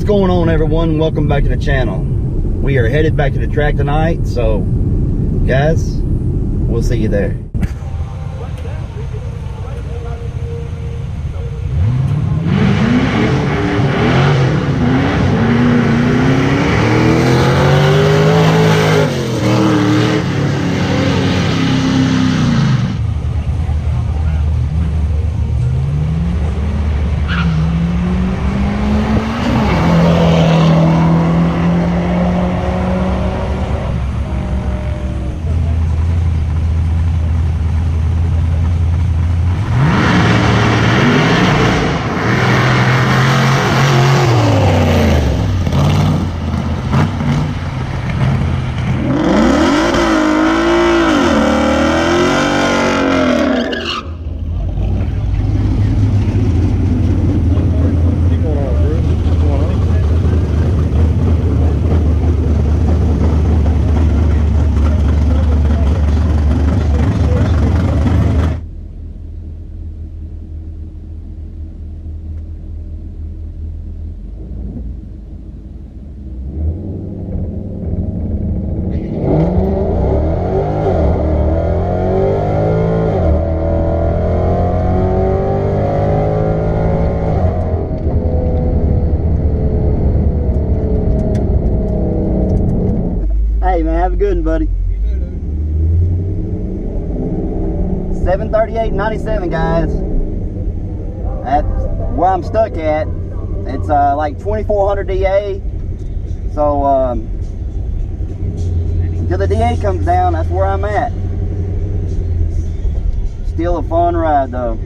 What's going on, everyone? Welcome back to the channel. We are headed back to the track tonight, so guys, we'll see you there. Have a good one, buddy. 738.97, guys. That's where I'm stuck at. It's like 2400 DA. So until the DA comes down, that's where I'm at. Still a fun ride though.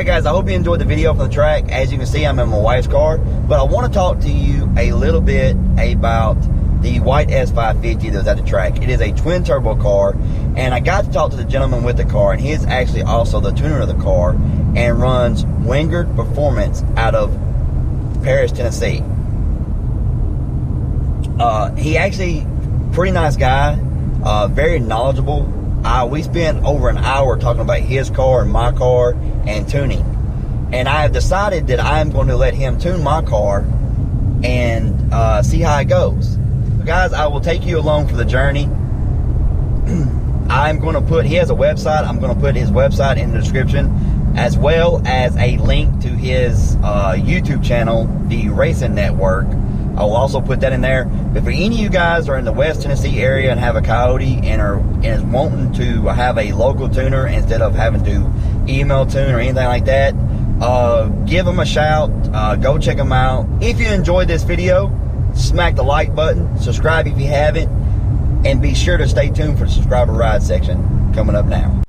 Alright guys, I hope you enjoyed the video from the track. As you can see, I'm in my wife's car, but I want to talk to you a little bit about the white S550 that was at the track. It is a twin turbo car, and I got to talk to the gentleman with the car, and he is actually also the tuner of the car and runs Wengerd Performance out of Paris, Tennessee. He actually, pretty nice guy, very knowledgeable. We spent over an hour talking about his car and my car and tuning. And I have decided that I'm going to let him tune my car and see how it goes. Guys, I will take you along for the journey. I'm going to put, he has a website, I'm going to put his website in the description, as well as a link to his YouTube channel, the Racing Network. I will also put that in there. But for any of you guys are in the West Tennessee area and have a Coyote and is wanting to have a local tuner instead of having to email tune or anything like that, give them a shout. Go check them out. If you enjoyed this video, smack the like button, subscribe if you haven't, and be sure to stay tuned for the subscriber ride section coming up now.